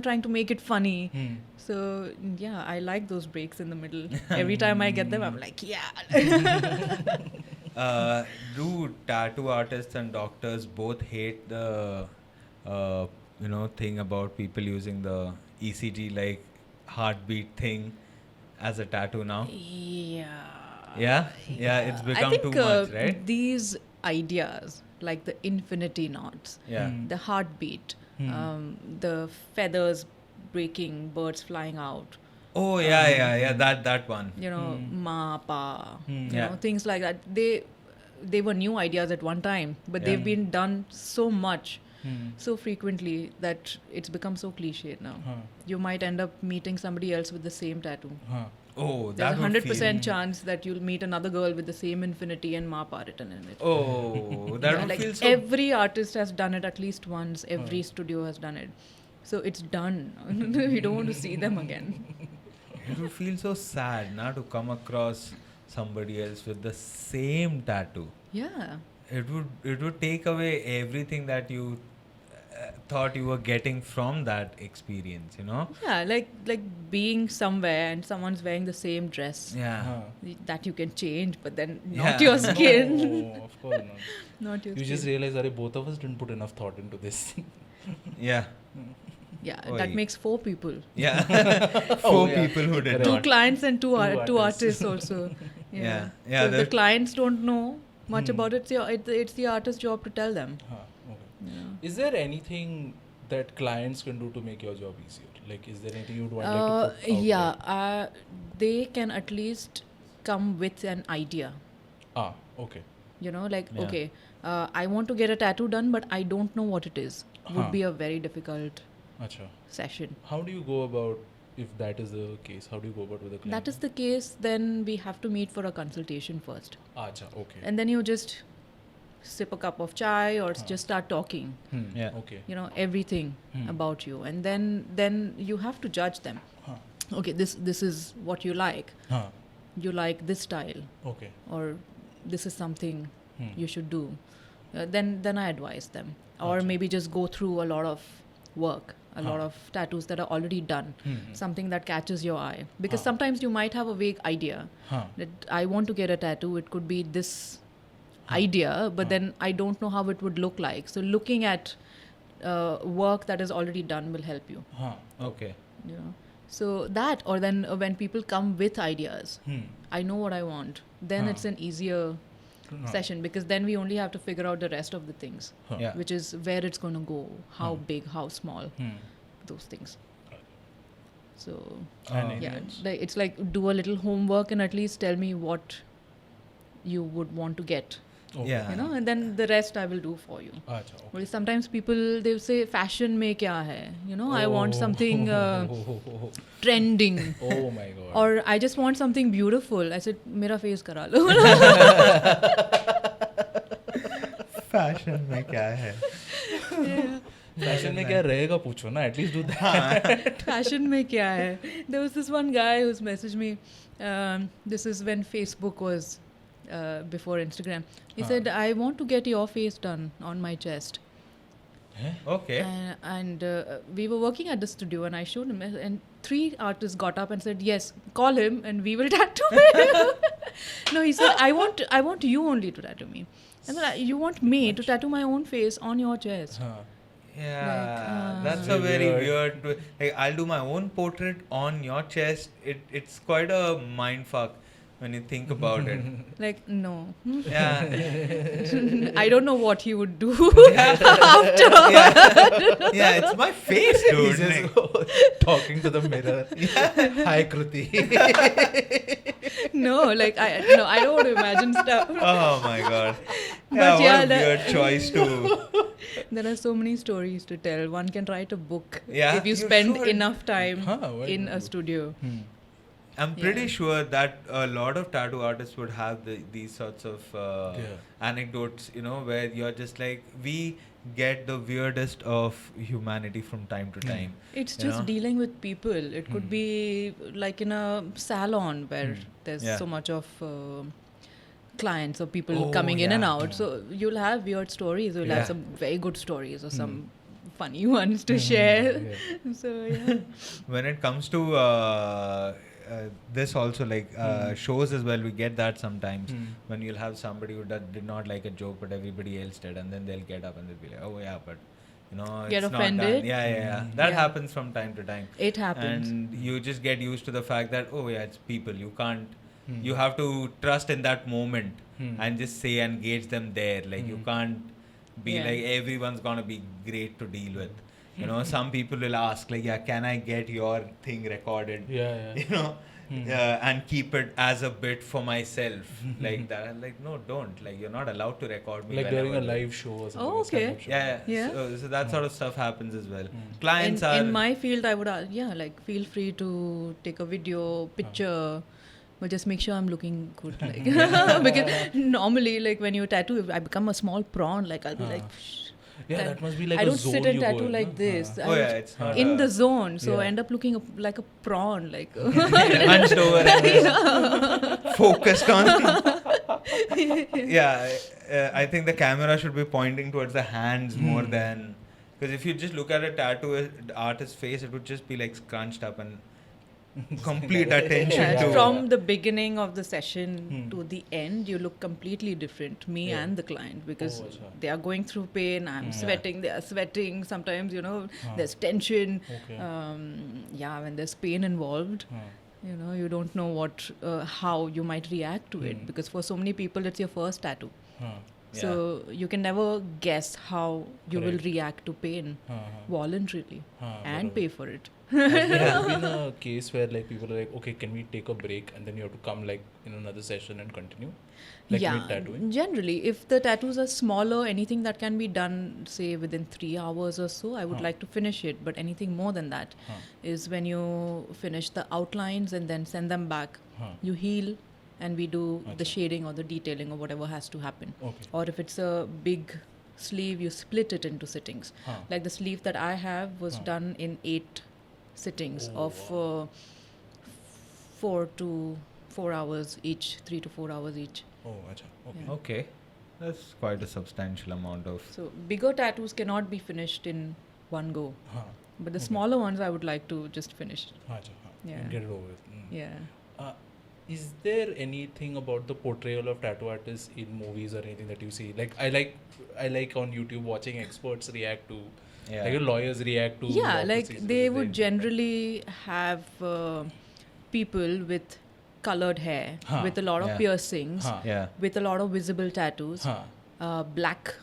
Trying to make it funny. So yeah, I like those breaks in the middle. Every time I get them, I'm like, yeah. Do tattoo artists and doctors both hate the thing about people using the ECG like heartbeat thing as a tattoo now? Yeah. Yeah, it's I become think too much, right? these ideas, like the infinity knots, Yeah. the heartbeat, the feathers breaking, birds flying out, Oh yeah, that one. ma, pa, Yeah. things like that. They were new ideas at one time, but they've been done so much, so frequently, that it's become so cliched now. You might end up meeting somebody else with the same tattoo. Huh. Oh, There's that a would 100% chance that you'll meet another girl with the same infinity and Mapa written in it. Oh, that Yeah, would like feel so. every artist has done it at least once. Every studio has done it. So it's done. You don't want to see them again. It would feel so sad now to come across somebody else with the same tattoo. Yeah. It would take away everything that you thought you were getting from that experience, you know? Yeah, like being somewhere and someone's wearing the same dress Yeah. that you can change, but then Yeah. not your skin. No, of course not. Not your You skin. just realize that both of us didn't put enough thought into this. Yeah. Yeah, Oi. that makes 4 people. Yeah. Oh, Four yeah. people who did Correct. 2 not. clients and two Two artists artists. also. Yeah. So Yeah. if the clients don't know much about it, it's the artist's job to tell them. Okay. Yeah. Is there anything that clients can do to make your job easier? Like, is there anything you'd want like, to put out Yeah, they can at least come with an idea. there? Okay. You know, like, Yeah. okay, I want to get a tattoo done, but I don't know what it is. Would be a very difficult Acha. session. How do you go about, if that is the case, how do you go about with the client? That is the case, then we have to meet for a consultation first. Acha, okay. And then you just sip a cup of chai or just start talking, Yeah. Okay. you know, everything about you. And then you have to judge them. Okay, this is what you like. You like this style, Okay. or this is something you should do. Then I advise them. Or maybe just go through a lot of work, a lot of tattoos that are already done, something that catches your eye. Because sometimes you might have a vague idea that I want to get a tattoo. It could be this idea, but then I don't know how it would look like. So looking at work that is already done will help you. Okay. You know, so that, or then when people come with ideas, I know what I want. Then it's an easier session, because then we only have to figure out the rest of the things, Yeah. which is where it's going to go, how big, how small, those things. So yeah, it's like do a little homework and at least tell me what you would want to get, Yeah. you know, and then the rest I will do for you. Acha, okay. Well, sometimes people, they say fashion mein kya hai, you know, I want something trending, Oh my god. or I just want something beautiful. I said mera face kara lo. Fashion mein kya hai? Fashion में क्या रहेगा पूछो ना, at least do that. Fashion mein kya hai? There was this one guy who's messaged me. This is when Facebook was before Instagram. He said, I want to get your face done on my chest. Okay. And we were working at the studio, and I showed him, and 3 artists got up and said, yes, call him and we will tattoo him. No, he said, I want you only to tattoo me. And then you want me to tattoo my own face on your chest. Yeah, that's a very weird. Like, I'll do my own portrait on your chest. It's quite a mind fuck when you think about it. Like, no. Yeah. I don't know what he would do Yeah, it's my face, dude. He's Like, just talking to the mirror. Hi, Kruti. No, like, I don't want to imagine stuff. oh my god. But Yeah, yeah, what a that- weird choice to. There are so many stories to tell. One can write a book Yeah, if you you spend should. enough time Why in not? a studio. I'm pretty Yeah. sure that a lot of tattoo artists would have these sorts of anecdotes, you know, where you're just like, we get the weirdest of humanity from time to time. It's You just know? dealing with people. It could be like in a salon where there's Yeah. so much of clients or people Oh, coming in and yeah. out. So you'll have weird stories. You'll Yeah. have some very good stories or some funny ones to share. So yeah. When it comes to this also, like shows as well, we get that sometimes when you'll have somebody who did not like a joke but everybody else did, and then they'll get up and they'll be like, oh yeah, but you know, Get it's not offended? done. Yeah. That Yeah. happens from time to time. It happens. And you just get used to the fact that, oh yeah, it's people. You can't, you have to trust in that moment and just say and gauge them there. Like you can't be Yeah. like, everyone's gonna be great to deal with. You know, some people will ask like, yeah, can I get your thing recorded? Yeah. You know, and keep it as a bit for myself like that. I'm like, no, don't. Like, you're not allowed to record me. Like during a whenever. live show or something. Oh, a stand-up okay. show. Yeah. So that sort of stuff happens as well. Clients are. In my field, I would like feel free to take a video, picture, but just make sure I'm looking good. Like because normally, like when you tattoo, I become a small prawn. Like I'll be like. Yeah, that must be like I a don't zone sit and you go tattoo in, like na? this. Oh, yeah, it's not in a- the zone, so Yeah. I end up looking like a prawn, like hunched over and focused on. I think the camera should be pointing towards the hands more than, because if you just look at a tattoo artist's face, it would just be like scrunched up and complete attention yeah, to. from the beginning of the session to the end, you look completely different, me and the client, because Oh, acha. they are going through pain. I'm sweating, they are sweating. Sometimes, there's tension. Okay. When there's pain involved, you don't know how you might react to it, because for so many people, it's your first tattoo. So you can never guess how you will Correct. react to pain voluntarily and barabar. pay for it. Has there been a case where like people are like, okay, can we take a break and then you have to come like in another session and continue? Like mid-tattooing? Generally, if the tattoos are smaller, anything that can be done, say within 3 hours or so, I would like to finish it. But anything more than that is when you finish the outlines and then send them back, you heal, and we do the shading or the detailing or whatever has to happen. Okay. Or if it's a big sleeve, you split it into sittings. Like the sleeve that I have was done in 8 sittings of 4 to 4 hours each, 3 to 4 hours each. Oh, acha. Okay. Yeah. Okay, that's quite a substantial amount of. So bigger tattoos cannot be finished in one go, but the smaller ones I would like to just finish. Acha. Yeah. And get it over with. Yeah. Is there anything about the portrayal of tattoo artists in movies or anything that you see? Like I like on YouTube watching experts react to, like lawyers react to. Yeah, law like procedures. they Is would there anything generally have people with colored hair, with a lot of Yeah. piercings, Yeah. with a lot of visible tattoos, black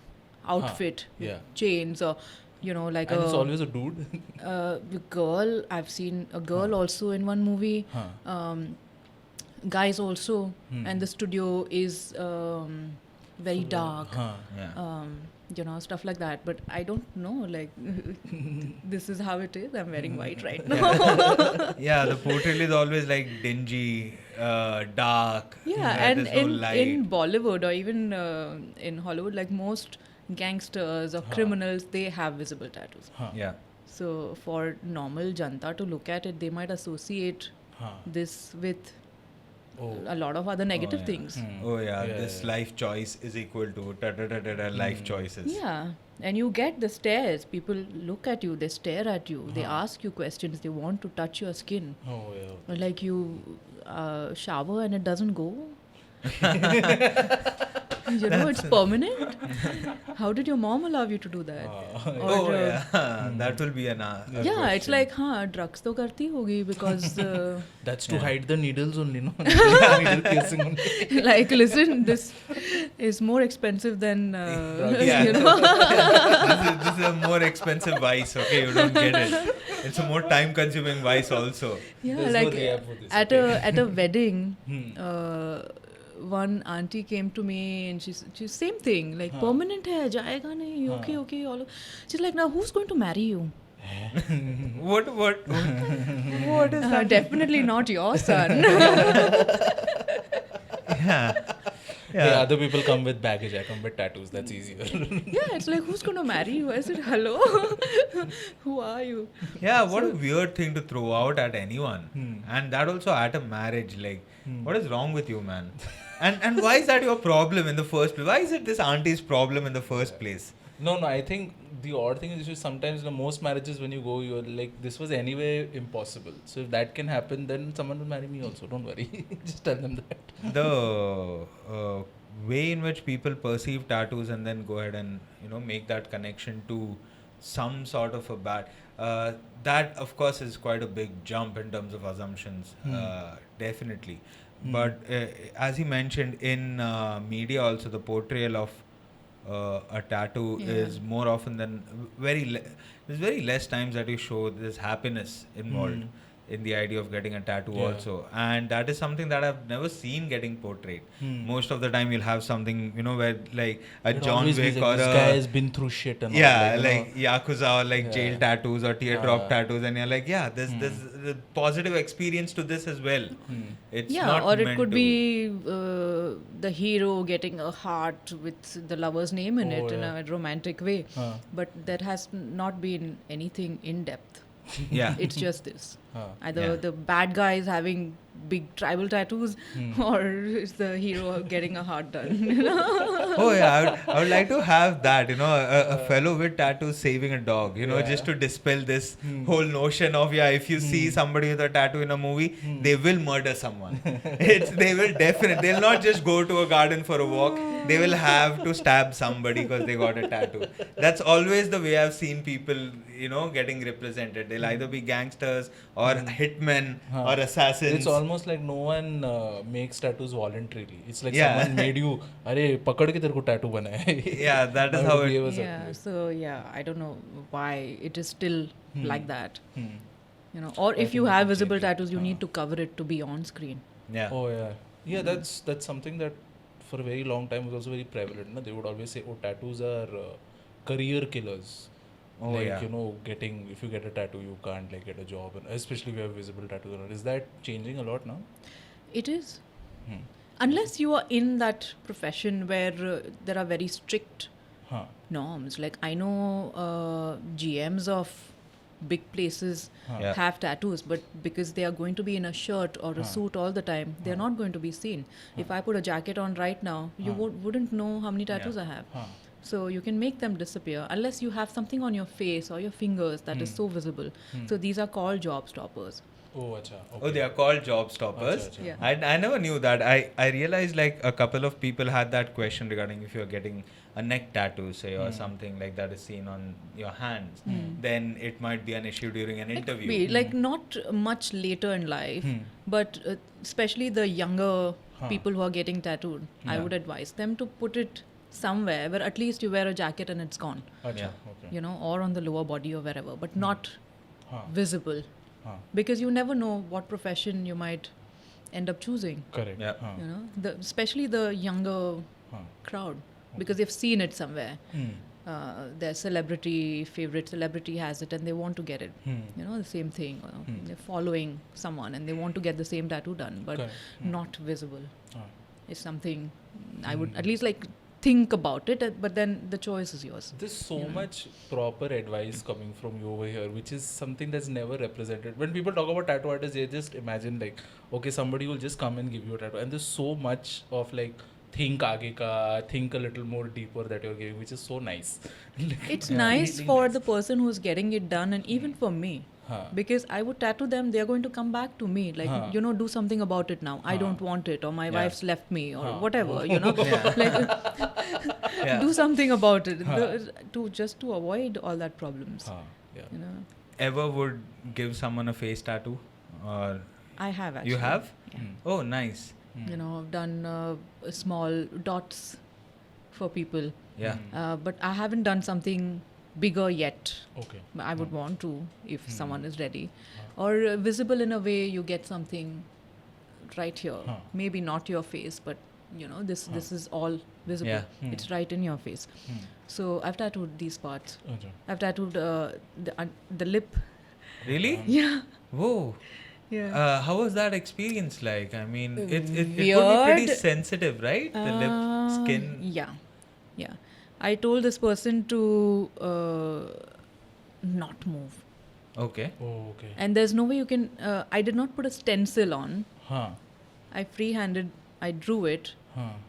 outfit, with Yeah. chains, or like and it's a always a dude. girl. I've seen a girl also in one movie. Guys also, and the studio is very dark. Yeah. Stuff like that. But I don't know, like, this is how it is. I'm wearing white right now. Yeah, the portrayal is always like dingy, dark. Yeah, where and there's no in light. Bollywood or even in Hollywood, like most gangsters or criminals, they have visible tattoos. Yeah. So for normal janta to look at it, they might associate this with a lot of other negative yeah. things. Oh yeah, Yeah, this yeah. life choice is equal to life choices. Yeah, and you get the stares. People look at you, they stare at you, they ask you questions, they want to touch your skin. Oh yeah. Like you shower and it doesn't go. It's permanent. How did your mom allow you to do that? Oh yeah, that will be an. Yeah, it's like, drugs to karti hogi because That's to hide the needles only, no? Needle piercing only. like, listen, this is more expensive than Yeah. This is a more expensive vice. Okay, you don't get it. It's a more time-consuming vice also. Yeah, There's no like rehab for this, at a wedding, one auntie came to me and she's same thing, like permanent hai, jayega nahi, okay, all. She's like, now who's going to marry you? What is that? Definitely not your son. Yeah. Hey, other people come with baggage. I come with tattoos. That's easier. Yeah, it's like, who's going to marry you? I said, hello? Who are you? Yeah, what a weird thing to throw out at anyone. And that also at a marriage. Like, what is wrong with you, man? And why is that your problem in the first place? Why is it this auntie's problem in the first place? No, I think the odd thing is just sometimes in most marriages when you go, you're like, this was anyway impossible. So if that can happen, then someone will marry me also. Don't worry. Just tell them that. The way in which people perceive tattoos and then go ahead and make that connection to some sort of a bad, that of course is quite a big jump in terms of assumptions. Definitely. But as you mentioned, in media also, the portrayal of a tattoo is more often than there's very less times that you show there's happiness involved in the idea of getting a tattoo also, and that is something that I've never seen getting portrayed. Most of the time you'll have something, you know, where like a It'd John always be Wick like, or this a guy has been through shit and all, like Yakuza or like jail tattoos or teardrop tattoos, and you're like, there's a positive experience to this as well. It's not or it meant could to be the hero getting a heart with the lover's name in it in a romantic way. But there has not been anything in depth. It's just this. Either the bad guy is having big tribal tattoos or is the hero getting a heart done. I would like to have that, you know, a fellow with tattoos saving a dog, you know, just to dispel this whole notion of, if you see somebody with a tattoo in a movie, they will murder someone. They'll not just go to a garden for a walk, they will have to stab somebody because they got a tattoo. That's always the way I've seen people, you know, getting represented. They'll either be gangsters or hitmen or assassins. It's almost like no one makes tattoos voluntarily. It's like someone made you, "Arey, pakad ke tere ko tattoo bana hai." That is how it was. So I don't know why it is still like that. You know, or if you have visible tattoos, you need to cover it to be on screen. Yeah. That's something that for a very long time was also very prevalent. No? They would always say, "Oh, tattoos are career killers." You know, if you get a tattoo, you can't like get a job, and especially if you have visible tattoos. Is that changing a lot now? It is. Unless you are in that profession where there are very strict norms. Like I know GMs of big places have tattoos, but because they are going to be in a shirt or a suit all the time, they are not going to be seen. If I put a jacket on right now, you wouldn't know how many tattoos I have. So you can make them disappear unless you have something on your face or your fingers that is so visible. So these are called job stoppers. Oh, acha. Okay. Oh, they are called job stoppers. Acha. Yeah. I never knew that. I realized like a couple of people had that question regarding if you're getting a neck tattoo, say, or something like that is seen on your hands, then it might be an issue during an interview. It could be like not much later in life, but especially the younger people who are getting tattooed, I would advise them to put it somewhere where at least you wear a jacket and it's gone. Okay. You know, or on the lower body or wherever, but not visible. Because you never know what profession you might end up choosing. Correct. Yeah. You know, especially the younger crowd, because they've seen it somewhere. Their favorite celebrity has it and they want to get it. You know, the same thing. They're following someone and they want to get the same tattoo done, but not visible. It's something I would at least like think about it, but then the choice is yours. There's so much proper advice coming from you over here, which is something that's never represented. When people talk about tattoo artists, they just imagine like, okay, somebody will just come and give you a tattoo. And there's so much of like, think aage ka, think a little more deeper that you're giving, which is so nice. It's nice really for the person who's getting it done, and even for me. Because I would tattoo them, they're going to come back to me like, you know, do something about it now. I don't want it, or my wife's left me, or whatever, you know. Like, do something about it to avoid all that problems. You know. Ever would give someone a face tattoo? Or I have actually. You have? Yeah. Oh, nice. You know, I've done small dots for people. Yeah. But I haven't done something bigger yet. Okay. I would want to if someone is ready. Or visible in a way you get something right here. Maybe not your face, but you know, this is all visible. Yeah. It's right in your face. So I've tattooed these parts. Okay. I've tattooed the lip. Really? Yeah. Whoa. Yeah. How was that experience like? I mean, it would be Weird. pretty sensitive, right? The lip, skin. Yeah. I told this person to not move. Okay. Oh, okay. And there's no way you can... I did not put a stencil on. I freehanded, I drew it.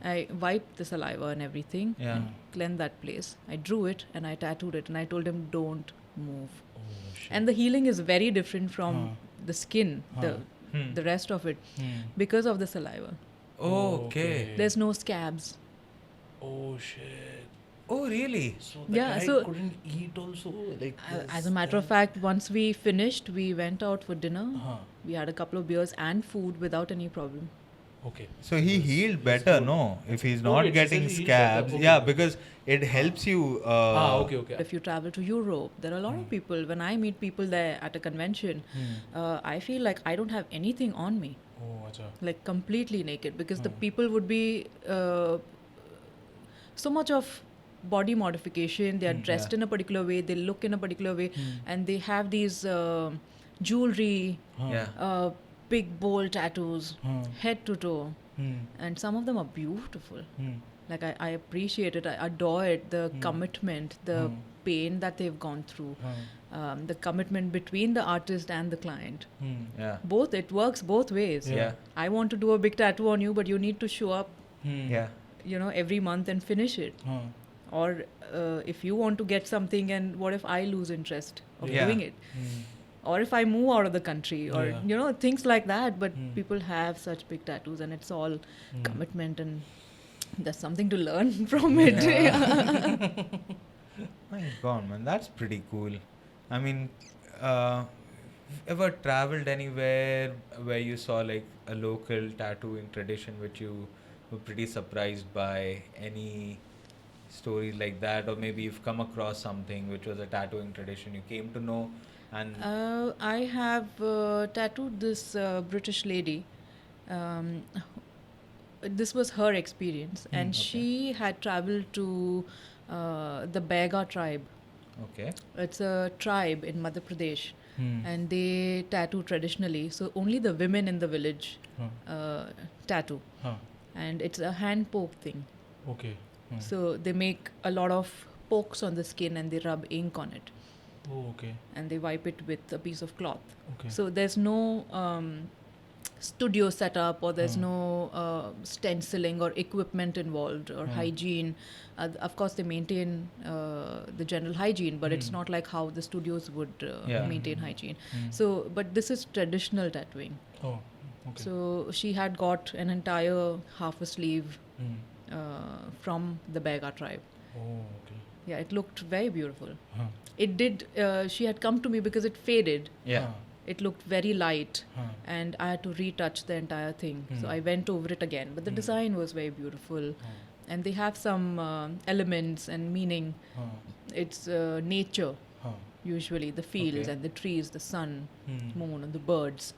I wiped the saliva and everything. Yeah. Cleansed that place. I drew it and I tattooed it. And I told him, don't move. Oh, shit. And the healing is very different from the skin, the rest of it, because of the saliva. Oh, okay. There's no scabs. Oh, shit. Oh, really? So the guy so couldn't eat also? Like as a matter of fact, once we finished, we went out for dinner. We had a couple of beers and food without any problem. Okay. So he healed better, no? If he's Oh, not wait, he getting said he healed better. scabs. Okay, Yeah, okay. because it helps you. Okay, okay. If you travel to Europe, there are a lot of people. When I meet people there at a convention, I feel like I don't have anything on me, Oh, acha. like completely naked, because the people would be so much of body modification. They are dressed in a particular way, they look in a particular way, and they have these jewelry, Yeah. big bold tattoos, head to toe, Hmm. and some of them are beautiful. Hmm. Like I appreciate it, I adore it, the commitment, the pain that they've gone through, the commitment between the artist and the client. Hmm. Yeah. Both, it works both ways. Yeah. I want to do a big tattoo on you, but you need to show up, Hmm. Yeah. every month and finish it. Or if you want to get something, and what if I lose interest of Yeah. doing it? Or if I move out of the country, or things like that. But people have such big tattoos, and it's all commitment, and there's something to learn from it. My God, man, that's pretty cool. I mean, ever traveled anywhere where you saw like a local tattooing tradition which you were pretty surprised by? Any stories like that? Or maybe you've come across something which was a tattooing tradition you came to know and I have tattooed this British lady. This was her experience, and she had traveled to the Bega tribe. okay. It's a tribe in Madhya Pradesh, and they tattoo traditionally. So only the women in the village tattoo, and it's a hand poke thing. Okay. So they make a lot of pokes on the skin, and they rub ink on it, Oh, okay. and they wipe it with a piece of cloth. Okay. So there's no studio setup, or there's no stenciling or equipment involved, or hygiene. Of course, they maintain the general hygiene, but it's not like how the studios would maintain hygiene. So, but this is traditional tattooing. Oh, okay. So she had got an entire half a sleeve from the Bega tribe. Oh, okay. Yeah, it looked very beautiful. It did. She had come to me because it faded. Yeah. It looked very light, and I had to retouch the entire thing. So I went over it again, but the design was very beautiful, and they have some elements and meaning. It's nature, usually the fields and the trees, the sun, moon, and the birds.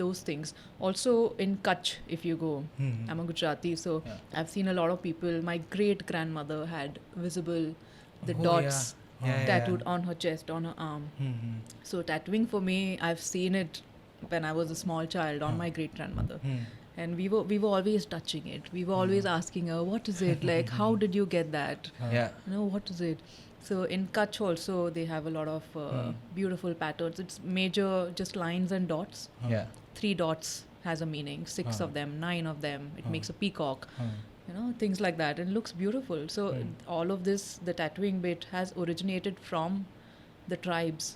Those things. Also in Kutch, if you go, I'm a Gujarati, so I've seen a lot of people. My great grandmother had visible the dots tattooed on her chest, on her arm. So tattooing for me, I've seen it when I was a small child on my great grandmother. And we were always touching it. We were always asking her, what is it? Like, how did you get that? Yeah. What is it? So in Kutch also, they have a lot of beautiful patterns. It's major, just lines and dots. Yeah. 3 dots has a meaning, 6 of them, 9 of them. It makes a peacock. Things like that. And it looks beautiful. So all of this, the tattooing bit has originated from the tribes.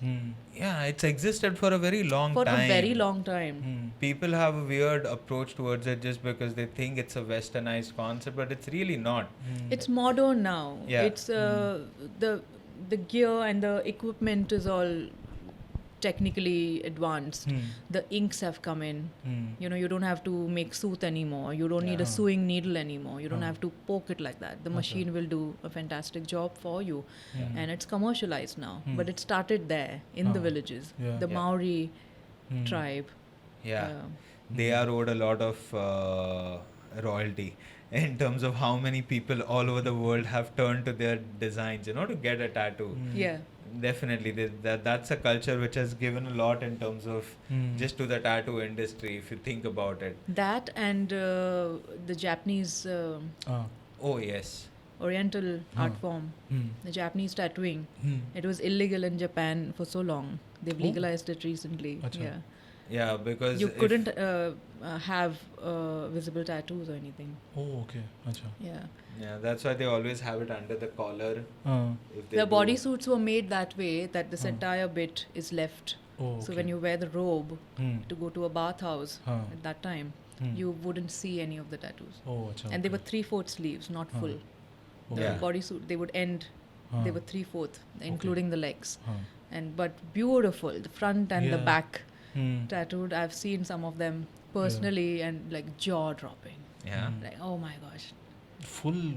Yeah, it's existed for a very long For time. a very long time. People have a weird approach towards it just because they think it's a westernized concept, but it's really not. It's modern now. Yeah. It's the gear and the equipment is all technically advanced. The inks have come in. You don't have to make sooth anymore. You don't need a sewing needle anymore. You don't have to poke it like that. The machine will do a fantastic job for you. And it's commercialized now. But it started there in the villages. The Maori tribe. Yeah. They are owed a lot of royalty in terms of how many people all over the world have turned to their designs, to get a tattoo. Yeah. Definitely, that's a culture which has given a lot in terms of just to the tattoo industry, if you think about it. That and the Japanese Oh, yes. Oriental art form, the Japanese tattooing. It was illegal in Japan for so long. They've legalized it recently. Achha. Yeah. Yeah, because You couldn't have visible tattoos or anything. Oh, okay. Acha. Yeah. Yeah, that's why they always have it under the collar. If they The do- bodysuits were made that way that this entire bit is left. Oh, okay. So when you wear the robe to go to a bathhouse at that time, Hmm. you wouldn't see any of the tattoos. Oh, acha. And they were 3/4 sleeves, not full. The Yeah. bodysuit, they would end, they were 3/4, including the legs. Huh. But beautiful, the front and the Yeah. back. tattooed. I've seen some of them personally and like jaw dropping. Yeah. Like, oh my gosh. Full,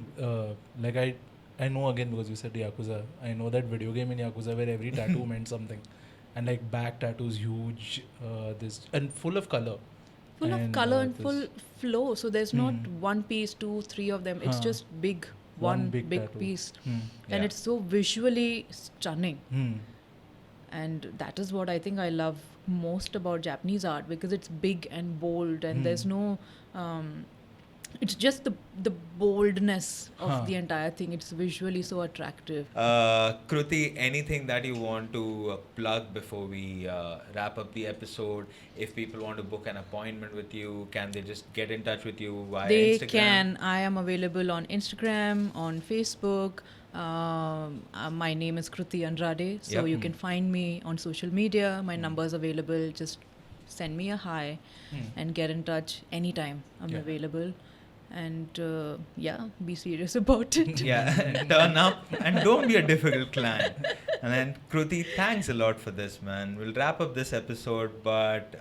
like I know again because you said Yakuza. I know that video game in Yakuza where every tattoo meant something, and like back tattoos huge, this and full of color. Full of color and full flow. So there's not one piece, 2, 3 of them. It's just big, one big tattoo. piece, Yeah. and it's so visually stunning. And that is what I think I love most about Japanese art, because it's big and bold, and there's no it's just the boldness of the entire thing. It's visually so attractive. Kruti, anything that you want to plug before we wrap up the episode? If people want to book an appointment with you, can they just get in touch with you via They Instagram? can. I am available on Instagram, on Facebook. My name is Kruti Andrade, so you can find me on social media. My number is available. Just send me a hi and get in touch anytime. I'm available. And be serious about it. Yeah, turn up and don't be a difficult client. And then Kruti, thanks a lot for this, man. We'll wrap up this episode, but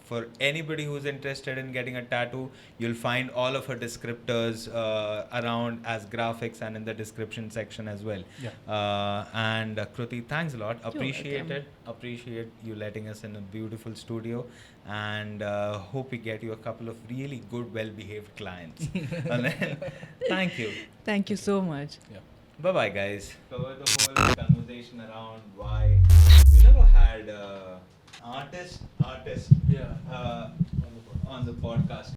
for anybody who's interested in getting a tattoo, you'll find all of her descriptors around as graphics and in the description section as well. And Kruti, thanks a lot. Appreciate it. Appreciate you letting us in a beautiful studio, and hope we get you a couple of really good, well-behaved clients. And then, thank you. Thank you so much. Bye-bye, guys. Cover the whole conversation around why we never had artist on the podcast.